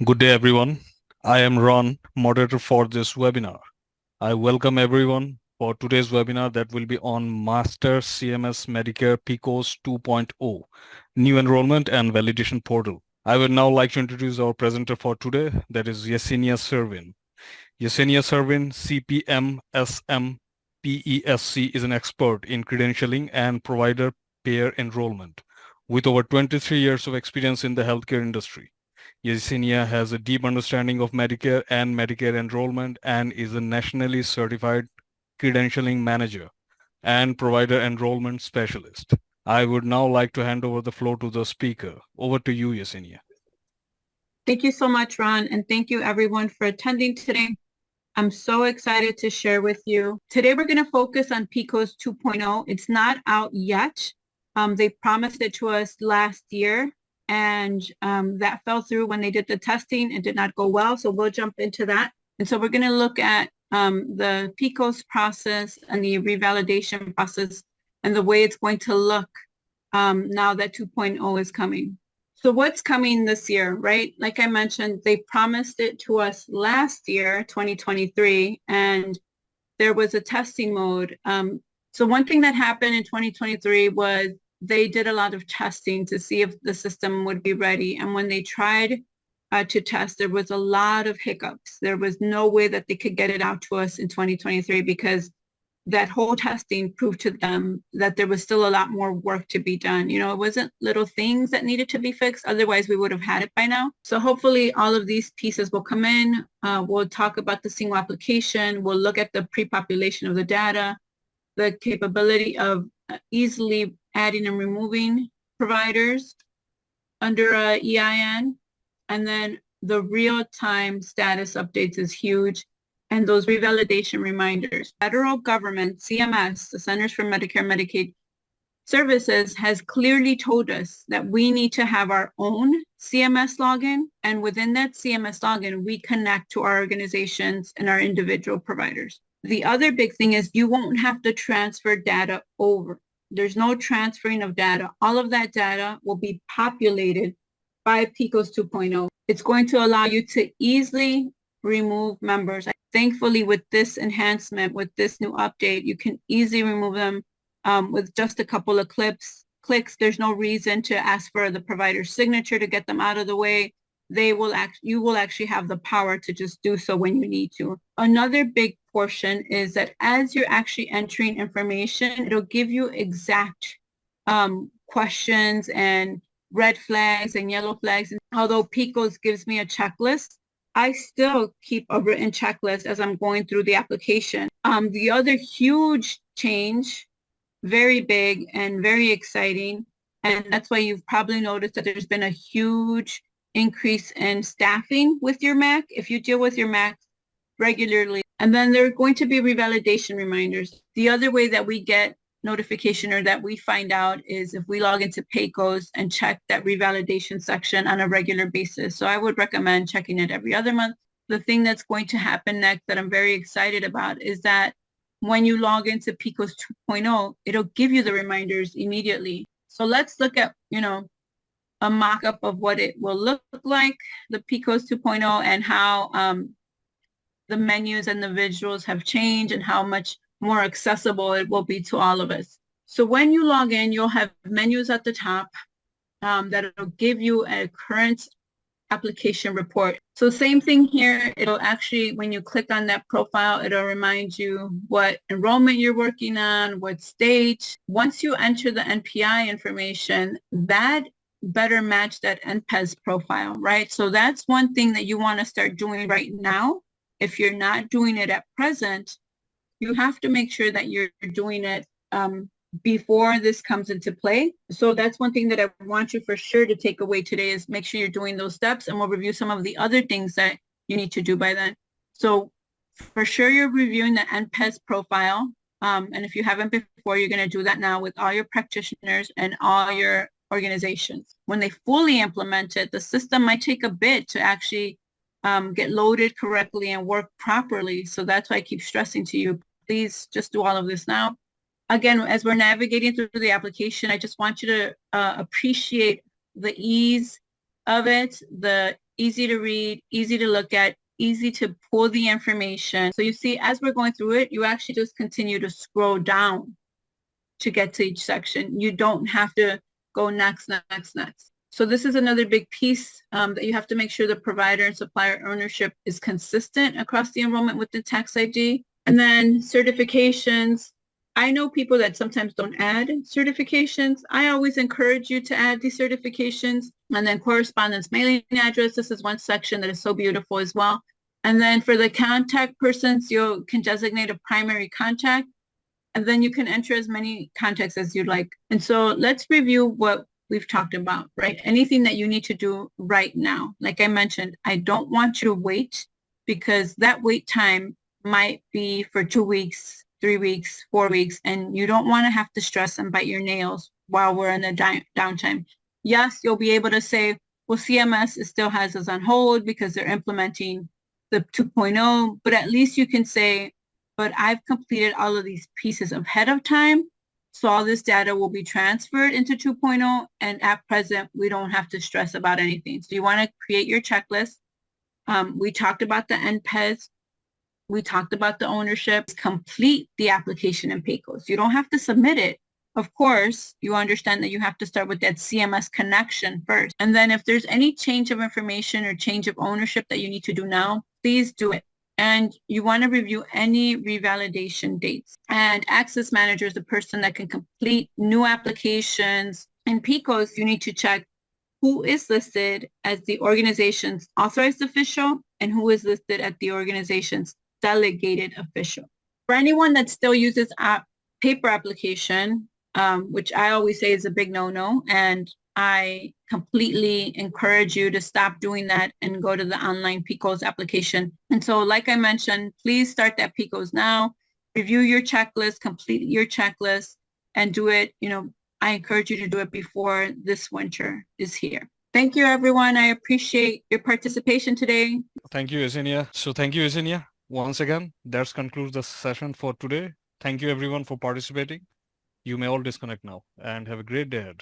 Good day, everyone. I am Ron, moderator for this webinar. I welcome everyone for today's webinar that will be on Master CMS Medicare PECOS 2.0, New Enrollment and Validation Portal. I would now like to introduce our presenter for today, that is Yesenia Servin. Yesenia Servin, CPM SM PESC, is an expert in credentialing and provider payer enrollment with over 23 years of experience in the healthcare industry. Yesenia has a deep understanding of Medicare and Medicare enrollment and is a nationally certified credentialing manager and provider enrollment specialist. I would now like to hand over the floor to the speaker. Over to you, Yesenia. Thank you so much, Ron, and thank you everyone for attending today. I'm so excited to share with you. Today we're going to focus on PECOS 2.0. It's not out yet. They promised it to us last year, and that fell through when they did the testing. It did not go well, so we'll jump into that. And so we're going to look at the PECOS process and the revalidation process and the way it's going to look now that 2.0 is coming. So what's coming this year, right? Like I mentioned, they promised it to us last year, 2023, and there was a testing mode. So one thing that happened in 2023 was they did a lot of testing to see if the system would be ready. And when they tried to test, there was a lot of hiccups. There was no way that they could get it out to us in 2023 because that whole testing proved to them that there was still a lot more work to be done. You know, it wasn't little things that needed to be fixed. Otherwise, we would have had it by now. So hopefully all of these pieces will come in. We'll talk about the single application. We'll look at the pre-population of the data, the capability of easily adding and removing providers under EIN, and then the real-time status updates is huge. And those revalidation reminders. Federal government, CMS, the Centers for Medicare and Medicaid Services, has clearly told us that we need to have our own CMS login. And within that CMS login, we connect to our organizations and our individual providers. The other big thing is you won't have to transfer data over. There's no transferring of data. All of that data will be populated by PECOS 2.0. It's going to allow you to easily remove members. Thankfully, with this enhancement, with this new update, you can easily remove them with just a couple of clicks. There's no reason to ask for the provider's signature to get them out of the way. You will actually have the power to just do so when you need to. Another big portion is that as you're actually entering information, it'll give you exact questions and red flags and yellow flags. And although PECOS gives me a checklist, I still keep a written checklist as I'm going through the application. The other huge change, very big and very exciting, and that's why you've probably noticed that there's been a huge increase in staffing with your MAC if you deal with your MAC regularly. And then there are going to be revalidation reminders. The other way that we get notification or that we find out is if we log into PECOS and check that revalidation section on a regular basis. So I would recommend checking it every other month. The thing that's going to happen next that I'm very excited about is that when you log into PECOS 2.0, it'll give you the reminders immediately. So let's look at, a mock-up of what it will look like, the PECOS 2.0, and how the menus and the visuals have changed and how much more accessible it will be to all of us. So when you log in, you'll have menus at the top that will give you a current application report. So same thing here. It'll actually, when you click on that profile, it'll remind you what enrollment you're working on, what state. Once you enter the NPI information, that better match that NPES profile, right? So that's one thing that you want to start doing right now. If you're not doing it at present, you have to make sure that you're doing it before this comes into play. So that's one thing that I want you for sure to take away today is make sure you're doing those steps, and we'll review some of the other things that you need to do by then. So for sure you're reviewing the NPES profile. And if you haven't before, you're going to do that now with all your practitioners and all your organizations. When they fully implement it, the system might take a bit to actually get loaded correctly and work properly. So that's why I keep stressing to you, please just do all of this now. Again, as we're navigating through the application, I just want you to appreciate the ease of it, the easy to read, easy to look at, easy to pull the information. So you see, as we're going through it, you actually just continue to scroll down to get to each section. You don't have to go next. So this is another big piece that you have to make sure the provider and supplier ownership is consistent across the enrollment with the tax ID. And then certifications. I know people that sometimes don't add certifications. I always encourage you to add these certifications. And then correspondence mailing address. This is one section that is so beautiful as well. And then for the contact persons, you can designate a primary contact. And then you can enter as many contacts as you'd like. And so let's review what we've talked about, right? Anything that you need to do right now. Like I mentioned, I don't want you to wait because that wait time might be for 2 weeks, 3 weeks, 4 weeks, and you don't want to have to stress and bite your nails while we're in the downtime. Yes, you'll be able to say, well, CMS still has us on hold because they're implementing the 2.0, but at least you can say, but I've completed all of these pieces ahead of time. So all this data will be transferred into 2.0. And at present, we don't have to stress about anything. So you want to create your checklist. We talked about the NPES. We talked about the ownership. Complete the application in PECOS. You don't have to submit it. Of course, you understand that you have to start with that CMS connection first. And then if there's any change of information or change of ownership that you need to do now, please do it. And you want to review any revalidation dates. And access manager is the person that can complete new applications. In PECOS, you need to check who is listed as the organization's authorized official and who is listed at the organization's delegated official. For anyone that still uses paper application, which I always say is a big no-no, and I completely encourage you to stop doing that and go to the online PECOS application. And so, like I mentioned, please start that PECOS now, review your checklist, complete your checklist, and do it. I encourage you to do it before this winter is here. Thank you, everyone. I appreciate your participation today. Thank you, Yesenia. So thank you, Yesenia. Once again, that concludes the session for today. Thank you, everyone, for participating. You may all disconnect now and have a great day ahead.